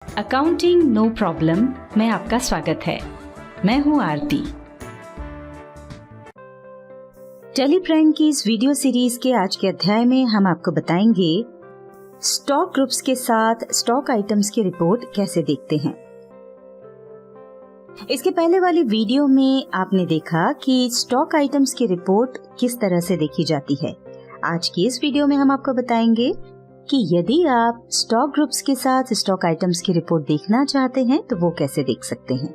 Accounting no problem में आपका स्वागत है। मैं हूं आरती। टेलीप्रैंक की इस वीडियो सीरीज के आज के अध्याय में हम आपको बताएंगे स्टॉक ग्रुप्स के साथ स्टॉक आइटम्स की रिपोर्ट कैसे देखते हैं। इसके पहले वाली वीडियो में आपने देखा कि स्टॉक आइटम्स की रिपोर्ट किस तरह से देखी जाती है। आज की इस वीडियो में हम आपको बताएंगे कि यदि आप स्टॉक ग्रुप्स के साथ स्टॉक आइटम्स की रिपोर्ट देखना चाहते हैं तो वो कैसे देख सकते हैं।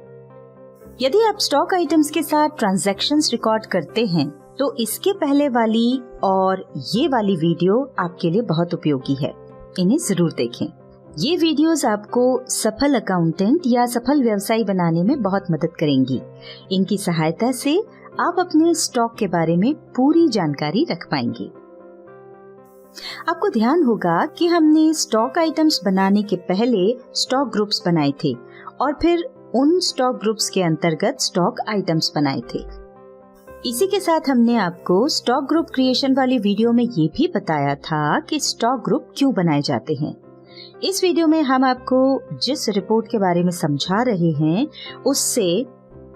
यदि आप स्टॉक आइटम्स के साथ ट्रांजैक्शंस रिकॉर्ड करते हैं तो इसके पहले वाली और ये वाली वीडियो आपके लिए बहुत उपयोगी है, इन्हें जरूर देखें। ये वीडियोस आपको सफल अकाउंटेंट या सफल व्यवसायी बनाने में बहुत मदद करेंगी। इनकी सहायता से आप अपने स्टॉक के बारे में पूरी जानकारी रख पाएंगे। आपको ध्यान होगा कि हमने स्टॉक आइटम्स बनाने के पहले स्टॉक ग्रुप्स बनाए थे और फिर उन स्टॉक ग्रुप्स के अंतर्गत स्टॉक आइटम्स बनाए थे। इसी के साथ हमने आपको स्टॉक ग्रुप क्रिएशन वाली वीडियो में ये भी बताया था कि स्टॉक ग्रुप क्यों बनाए जाते हैं। इस वीडियो में हम आपको जिस रिपोर्ट के बारे में समझा रहे हैं उससे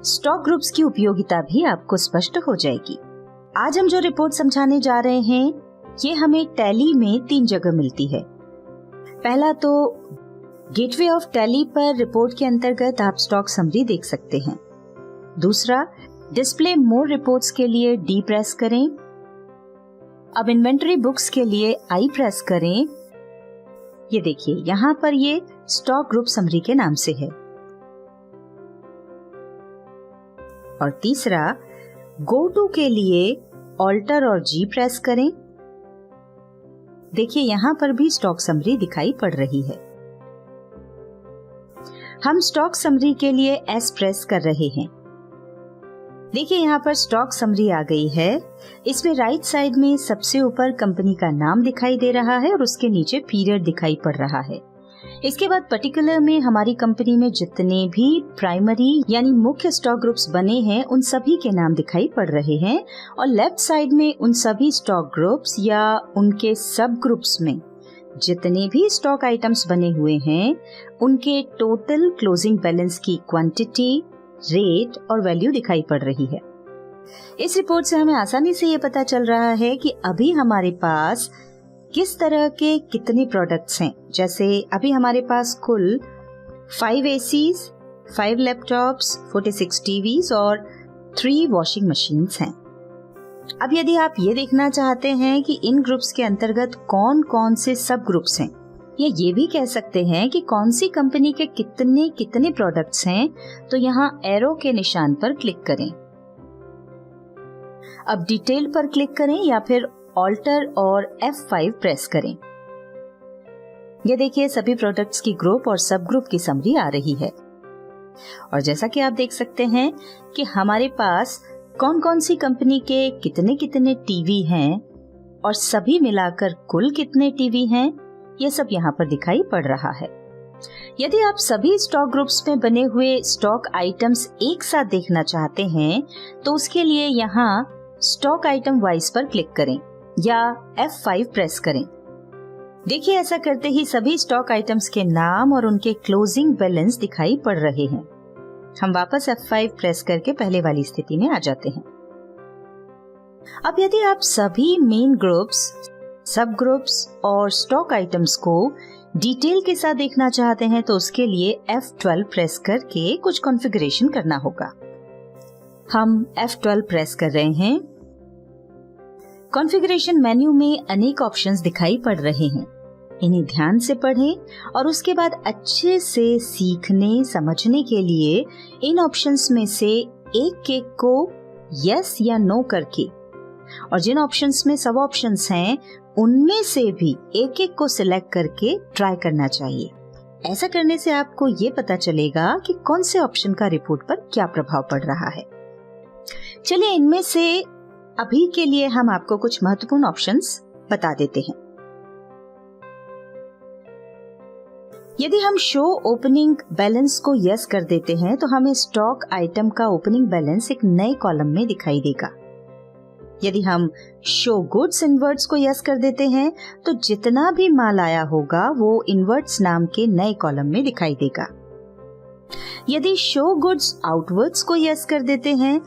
स्टॉक ग्रुप्स की उपयोगिता भी आपको स्पष्ट हो जाएगी। आज हम जो रिपोर्ट समझाने जा रहे हैं ये हमें टैली में 3 जगह मिलती है। पहला तो गेटवे ऑफ टैली पर रिपोर्ट के अंतर्गत आप स्टॉक समरी देख सकते हैं। दूसरा, डिस्प्ले मोर रिपोर्ट्स के लिए डी प्रेस करें। अब इन्वेंटरी बुक्स के लिए आई प्रेस करें। ये देखिए यहाँ पर ये स्टॉक ग्रुप समरी के नाम से है। और तीसरा, गो टू के लिए ऑल्टर और जी प्रेस करें। देखिए यहाँ पर भी स्टॉक समरी दिखाई पड़ रही है। हम स्टॉक समरी के लिए एस प्रेस कर रहे हैं। देखिए यहाँ पर स्टॉक समरी आ गई है। इसमें राइट साइड में सबसे ऊपर कंपनी का नाम दिखाई दे रहा है और उसके नीचे पीरियड दिखाई पड़ रहा है। इसके बाद पर्टिकुलर में हमारी कंपनी में जितने भी प्राइमरी यानी मुख्य स्टॉक ग्रुप्स बने हैं उन सभी के नाम दिखाई पड़ रहे हैं और लेफ्ट साइड में उन सभी स्टॉक ग्रुप्स या उनके सब ग्रुप्स में जितने भी स्टॉक आइटम्स बने हुए हैं उनके टोटल क्लोजिंग बैलेंस की क्वांटिटी, रेट और वैल्यू दिखाई पड़ रही है। इस रिपोर्ट से हमें आसानी से ये पता चल रहा है कि अभी हमारे पास किस तरह के कितने प्रोडक्ट्स हैं। जैसे अभी हमारे पास कुल 5 ACs, 5 लैपटॉप्स, 46 टीवीज और 3 वॉशिंग मशीन्स हैं। अब यदि आप ये देखना चाहते हैं कि इन ग्रुप्स के अंतर्गत कौन कौन से सब ग्रुप्स हैं या ये भी कह सकते हैं कि कौन सी कंपनी के कितने कितने प्रोडक्ट्स हैं, तो यहाँ एरो के निशान पर क्लिक करें। अब डिटेल पर क्लिक करें या फिर ऑल्टर और F5 प्रेस करें। ये देखिए सभी प्रोडक्ट्स की ग्रुप और सब ग्रुप की समरी आ रही है। और जैसा कि आप देख सकते हैं कि हमारे पास कौन कौन सी कंपनी के कितने कितने टीवी हैं और सभी मिलाकर कुल कितने टीवी हैं, ये सब यहाँ पर दिखाई पड़ रहा है। यदि आप सभी स्टॉक ग्रुप्स में बने हुए स्टॉक आइटम्स एक साथ देखना चाहते हैं तो उसके लिए यहाँ स्टॉक आइटम वाइज पर क्लिक करें या F5 प्रेस करें। देखिए ऐसा करते ही सभी स्टॉक आइटम्स के नाम और उनके क्लोजिंग बैलेंस दिखाई पड़ रहे हैं। हम वापस F5 प्रेस करके पहले वाली स्थिति में आ जाते हैं। अब यदि आप सभी मेन ग्रुप्स, सब ग्रुप्स और स्टॉक आइटम्स को डिटेल के साथ देखना चाहते हैं तो उसके लिए F12 प्रेस करके कुछ कॉन्फ़िगरेशन करना होगा। हम F12 प्रेस कर रहे हैं। कॉन्फ़िगरेशन मेन्यू में अनेक ऑप्शंस दिखाई पड़ रहे हैं। इन्हें ध्यान से पढ़ें और उसके बाद अच्छे से सीखने समझने के लिए इन ऑप्शंस में से एक को यस या नो करके और जिन ऑप्शंस में सब ऑप्शंस हैं उनमें से भी एक एक को सिलेक्ट करके ट्राई करना चाहिए। ऐसा करने से आपको ये पता चलेगा कि कौन से ऑप्शन का रिपोर्ट पर क्या प्रभाव पड़ रहा है। चलिए इनमें से अभी के लिए हम आपको कुछ महत्वपूर्ण ऑप्शंस बता देते हैं। यदि हम शो ओपनिंग बैलेंस को यस कर देते हैं तो हमें स्टॉक आइटम का ओपनिंग बैलेंस एक नए कॉलम में दिखाई देगा। यदि हम शो गुड्स इनवर्ट्स को यस कर देते हैं तो जितना भी माल आया होगा वो इनवर्ट्स नाम के नए कॉलम में दिखाई देगा। यदि शो गुड्स आउटवर्ड्स को यस कर देते हैं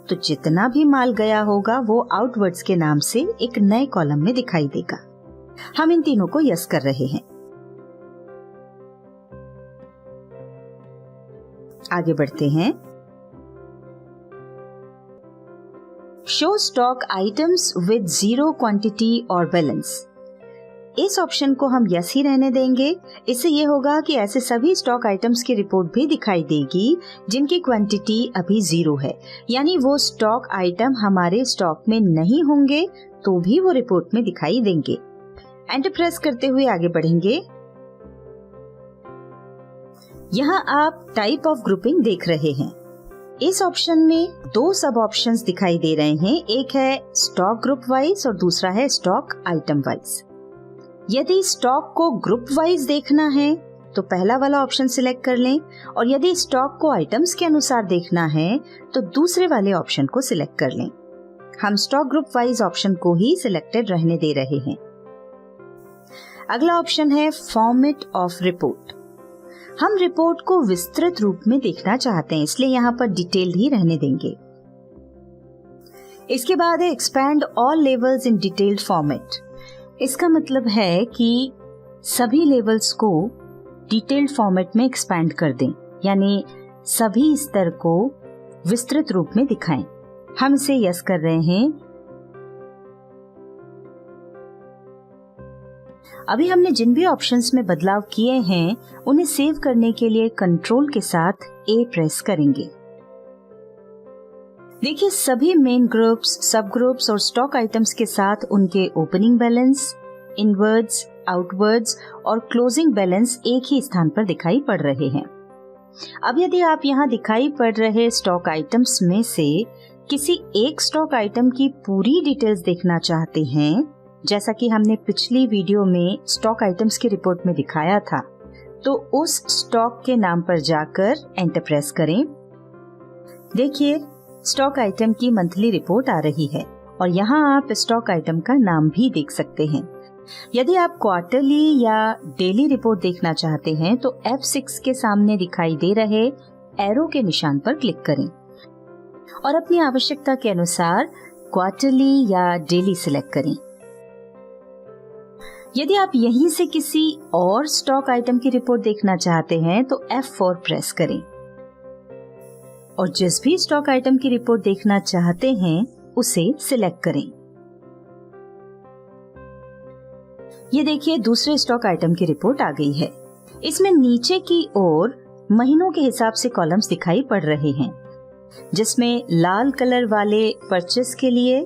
तो जितना भी माल गया होगा वो आउटवर्ड्स के नाम से एक नए कॉलम में दिखाई देगा। हम इन तीनों को यस कर रहे हैं। आगे बढ़ते हैं। Show stock items with 0 quantity और बैलेंस, इस ऑप्शन को हम यस ही रहने देंगे। इससे ये होगा कि ऐसे सभी स्टॉक आइटम्स की रिपोर्ट भी दिखाई देगी जिनकी क्वांटिटी अभी 0 है, यानी वो स्टॉक आइटम हमारे स्टॉक में नहीं होंगे तो भी वो रिपोर्ट में दिखाई देंगे। एंटर प्रेस करते हुए आगे बढ़ेंगे। यहाँ आप टाइप ऑफ ग्रुपिंग देख रहे हैं। इस ऑप्शन में 2 सब ऑप्शंस दिखाई दे रहे हैं, एक है स्टॉक ग्रुप वाइज और दूसरा है स्टॉक आइटम वाइज। यदि स्टॉक को ग्रुप वाइज देखना है तो पहला वाला ऑप्शन सिलेक्ट कर लें, और यदि स्टॉक को आइटम्स के अनुसार देखना है तो दूसरे वाले ऑप्शन को सिलेक्ट कर लें। हम स्टॉक ग्रुप वाइज ऑप्शन को ही सिलेक्टेड रहने दे रहे हैं। अगला ऑप्शन है फॉर्मेट ऑफ रिपोर्ट। हम रिपोर्ट को विस्तृत रूप में देखना चाहते हैं, इसलिए यहाँ पर डिटेल्ड ही रहने देंगे। इसके बाद है expand all levels in detailed format. इसका मतलब है कि सभी लेवल्स को डिटेल्ड फॉर्मेट में एक्सपैंड कर दें, यानी सभी स्तर को विस्तृत रूप में दिखाएं। हम इसे यस कर रहे हैं। अभी हमने जिन भी ऑप्शंस में बदलाव किए हैं उन्हें सेव करने के लिए कंट्रोल के साथ ए प्रेस करेंगे। देखिए सभी मेन ग्रुप्स, सब ग्रुप्स और स्टॉक आइटम्स के साथ उनके ओपनिंग बैलेंस, इनवर्ड्स, आउटवर्ड्स और क्लोजिंग बैलेंस एक ही स्थान पर दिखाई पड़ रहे हैं। अब यदि आप यहाँ दिखाई पड़ रहे स्टॉक आइटम्स में से किसी एक स्टॉक आइटम की पूरी डिटेल्स देखना चाहते हैं, जैसा कि हमने पिछली वीडियो में स्टॉक आइटम्स की रिपोर्ट में दिखाया था, तो उस स्टॉक के नाम पर जाकर एंटर प्रेस करें। देखिए स्टॉक आइटम की मंथली रिपोर्ट आ रही है और यहाँ आप स्टॉक आइटम का नाम भी देख सकते हैं। यदि आप क्वार्टरली या डेली रिपोर्ट देखना चाहते हैं तो F6 के सामने दिखाई दे रहे एरो के निशान पर क्लिक करें और अपनी आवश्यकता के अनुसार क्वार्टरली या डेली सिलेक्ट करें। यदि आप यहीं से किसी और स्टॉक आइटम की रिपोर्ट देखना चाहते हैं तो F4 प्रेस करें और जिस भी स्टॉक आइटम की रिपोर्ट देखना चाहते हैं उसे सिलेक्ट करें। ये देखिए दूसरे स्टॉक आइटम की रिपोर्ट आ गई है। इसमें नीचे की ओर महीनों के हिसाब से कॉलम्स दिखाई पड़ रहे हैं, जिसमें लाल कलर वाले परचेस के लिए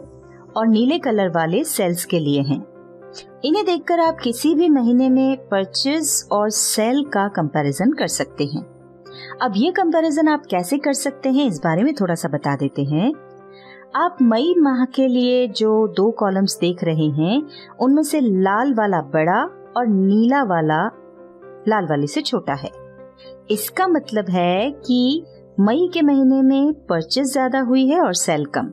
और नीले कलर वाले सेल्स के लिए हैं। इन्हें देखकर आप किसी भी महीने में परचेज और सेल का कंपैरिजन कर सकते हैं। अब ये कंपैरिजन आप कैसे कर सकते हैं इस बारे में थोड़ा सा बता देते हैं। आप मई माह के लिए जो 2 कॉलम्स देख रहे हैं उनमें से लाल वाला बड़ा और नीला वाला लाल वाले से छोटा है। इसका मतलब है कि मई के महीने में परचेज ज्यादा हुई है और सेल कम।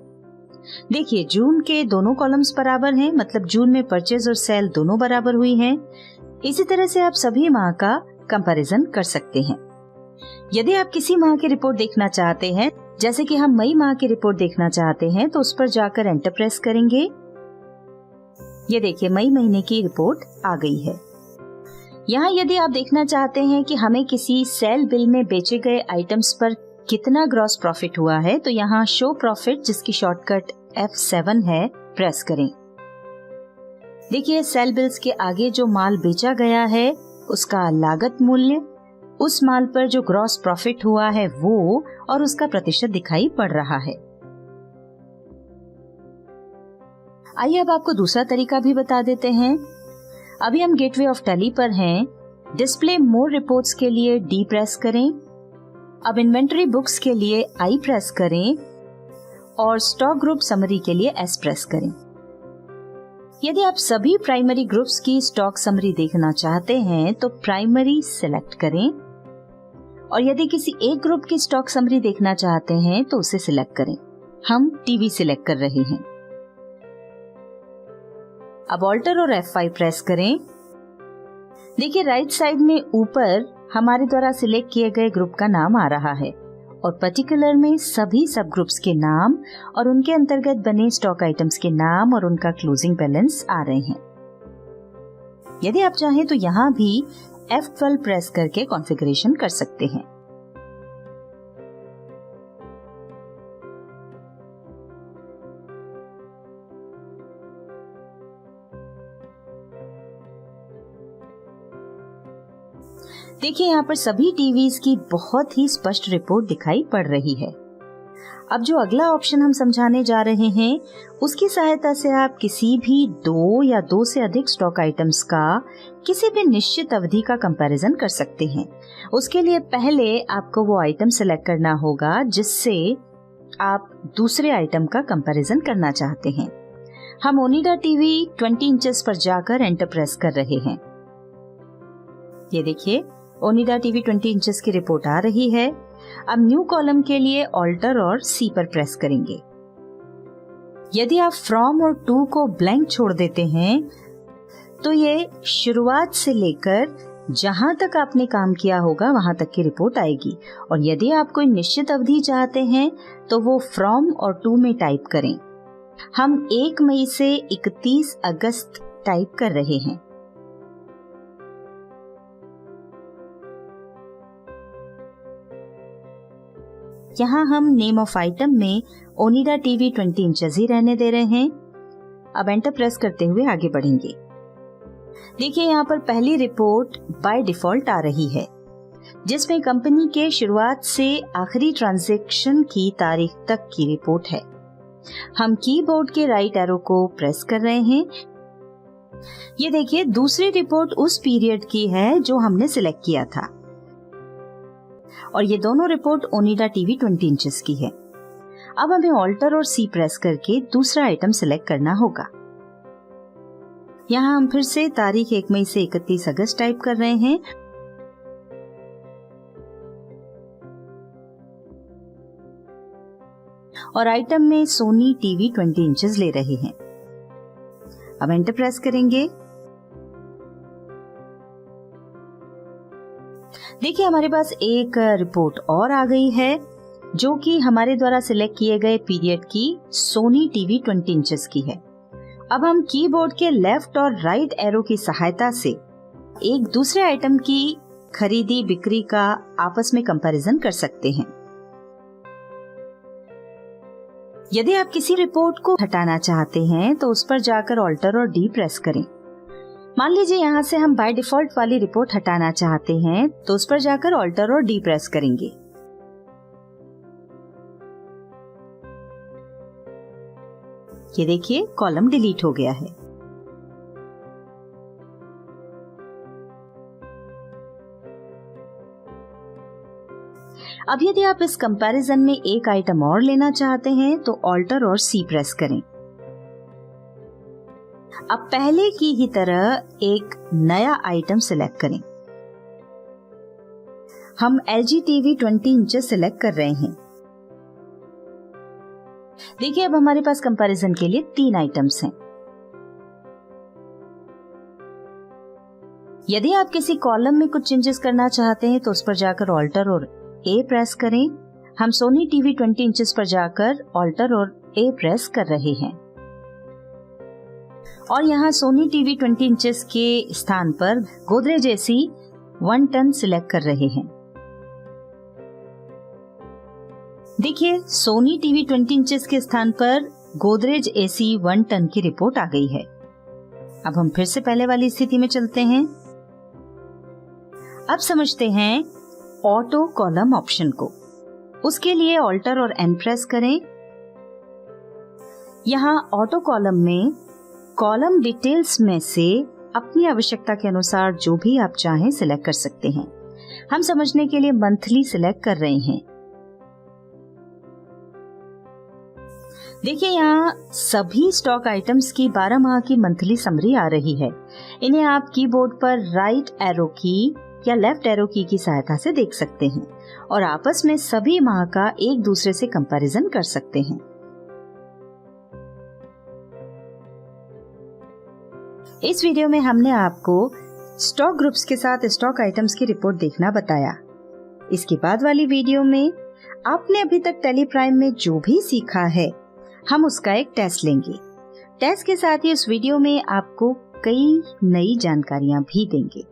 देखिए जून के दोनों कॉलम्स बराबर हैं, मतलब जून में परचेज और सेल दोनों बराबर हुई हैं। इसी तरह से आप सभी माह का कंपैरिजन कर सकते हैं। यदि आप किसी माह की रिपोर्ट देखना चाहते हैं, जैसे कि हम मई माह की रिपोर्ट देखना चाहते हैं, तो उस पर जाकर एंटर प्रेस करेंगे। ये देखिए मई महीने की रिपोर्ट आ गई है। यहाँ यदि आप देखना चाहते हैं कि हमें किसी सेल बिल में बेचे गए आइटम्स पर कितना ग्रॉस प्रॉफिट हुआ है, तो यहाँ शो प्रॉफिट, जिसकी शॉर्टकट F7 है, प्रेस करें। देखिए सेल बिल्स के आगे जो माल बेचा गया है उसका लागत मूल्य, उस माल पर जो ग्रॉस प्रॉफिट हुआ है वो, और उसका प्रतिशत दिखाई पड़ रहा है। आइए अब आपको दूसरा तरीका भी बता देते हैं। अभी हम गेटवे ऑफ टैली पर हैं। डिस्प्ले मोर रिपोर्ट्स के लिए D प्रेस करें। अब इन्वेंटरी बुक्स के लिए I प्रेस करें और स्टॉक ग्रुप समरी के लिए S प्रेस करें। यदि आप सभी प्राइमरी ग्रुप्स की स्टॉक समरी देखना चाहते हैं तो प्राइमरी सिलेक्ट करें, और यदि किसी एक ग्रुप की स्टॉक समरी देखना चाहते हैं तो उसे सिलेक्ट करें। हम टीवी सिलेक्ट कर रहे हैं। अब ऑल्टर और F5 प्रेस करें। देखिए राइट साइड में ऊपर हमारे द्वारा सिलेक्ट किए गए ग्रुप का नाम आ रहा है और पर्टिकुलर में सभी सब ग्रुप्स के नाम और उनके अंतर्गत बने स्टॉक आइटम्स के नाम और उनका क्लोजिंग बैलेंस आ रहे हैं। यदि आप चाहें तो यहाँ भी F12 प्रेस करके कॉन्फ़िगरेशन कर सकते हैं। देखिए यहाँ पर सभी टीवीज की बहुत ही स्पष्ट रिपोर्ट दिखाई पड़ रही है। अब जो अगला ऑप्शन हम समझाने जा रहे हैं उसकी सहायता से आप किसी भी 2 या 2 से अधिक स्टॉक आइटम्स का किसी भी निश्चित अवधि का कंपैरिजन कर सकते हैं। उसके लिए पहले आपको वो आइटम सेलेक्ट करना होगा जिससे आप दूसरे आइटम का कंपैरिजन करना चाहते हैं। हम ओनिडा टीवी 20 इंचेस पर जाकर एंटर प्रेस कर रहे हैं। ये देखिए ओनिडा टीवी 20 इंचेस की रिपोर्ट आ रही है। अब न्यू कॉलम के लिए ऑल्टर और सी पर प्रेस करेंगे। यदि आप फ्रॉम और टू को ब्लैंक छोड़ देते हैं तो ये शुरुआत से लेकर जहां तक आपने काम किया होगा वहां तक की रिपोर्ट आएगी और यदि आप कोई निश्चित अवधि चाहते हैं तो वो फ्रॉम और टू में टाइप करें। हम 1 मई से 31 अगस्त टाइप कर रहे हैं। यहाँ हम नेम ऑफ आइटम में ओनिडा टीवी 20 इंचेस ही रहने दे रहे हैं। अब एंटर प्रेस करते हुए आगे बढ़ेंगे। देखिए यहाँ पर पहली रिपोर्ट बाय डिफॉल्ट आ रही है जिसमें कंपनी के शुरुआत से आखिरी ट्रांजैक्शन की तारीख तक की रिपोर्ट है। हम कीबोर्ड के राइट एरो को प्रेस कर रहे हैं। ये देखिए दूसरी रिपोर्ट उस पीरियड की है जो हमने सिलेक्ट किया था और ये दोनों रिपोर्ट ओनिडा टीवी 20 इंचेस की है। अब हमें ऑल्टर और सी प्रेस करके दूसरा आइटम सिलेक्ट करना होगा। यहाँ हम फिर से तारीख 1 मई से 31 अगस्त टाइप कर रहे हैं और आइटम में सोनी टीवी 20 इंचेस ले रहे हैं। अब एंटर प्रेस करेंगे। देखिए हमारे पास एक रिपोर्ट और आ गई है जो कि हमारे द्वारा सिलेक्ट किए गए पीरियड की सोनी टीवी 20 इंचेस की है। अब हम कीबोर्ड के लेफ्ट और राइट एरो की सहायता से एक दूसरे आइटम की खरीदी बिक्री का आपस में कंपैरिजन कर सकते हैं। यदि आप किसी रिपोर्ट को हटाना चाहते हैं तो उस पर जाकर ऑल्टर और डी प्रेस करें। मान लीजिए यहाँ से हम बाय डिफॉल्ट वाली रिपोर्ट हटाना चाहते हैं तो उस पर जाकर ऑल्टर और डी प्रेस करेंगे। ये देखिए कॉलम डिलीट हो गया है। अब यदि आप इस कंपैरिजन में एक आइटम और लेना चाहते हैं तो ऑल्टर और सी प्रेस करें। अब पहले की ही तरह एक नया आइटम सिलेक्ट करें। हम LG टीवी 20 इंचेस सिलेक्ट कर रहे हैं। देखिए अब हमारे पास कंपैरिजन के लिए 3 आइटम्स हैं। यदि आप किसी कॉलम में कुछ चेंजेस करना चाहते हैं तो उस पर जाकर ऑल्टर और ए प्रेस करें। हम सोनी टीवी 20 इंचेस पर जाकर ऑल्टर और ए प्रेस कर रहे हैं और यहाँ सोनी टीवी 20 इंचेस के स्थान पर गोदरेज एसी 1 टन सिलेक्ट कर रहे हैं। देखिए सोनी टीवी 20 इंचेस के स्थान पर गोदरेज एसी 1 टन की रिपोर्ट आ गई है। अब हम फिर से पहले वाली स्थिति में चलते हैं। अब समझते हैं ऑटो कॉलम ऑप्शन को। उसके लिए ऑल्टर और एन प्रेस करें। यहाँ ऑटो कॉलम में कॉलम डिटेल्स में से अपनी आवश्यकता के अनुसार जो भी आप चाहें सिलेक्ट कर सकते हैं। हम समझने के लिए मंथली सिलेक्ट कर रहे हैं। देखिए यहाँ सभी स्टॉक आइटम्स की 12 माह की मंथली समरी आ रही है। इन्हें आप कीबोर्ड पर राइट एरो की या लेफ्ट एरो की सहायता से देख सकते हैं और आपस में सभी माह का एक दूसरे से कंपैरिजन कर सकते हैं। इस वीडियो में हमने आपको स्टॉक ग्रुप्स के साथ स्टॉक आइटम्स की रिपोर्ट देखना बताया। इसके बाद वाली वीडियो में आपने अभी तक टैली प्राइम में जो भी सीखा है, हम उसका एक टेस्ट लेंगे। टेस्ट के साथ ही उस वीडियो में आपको कई नई जानकारियां भी देंगे।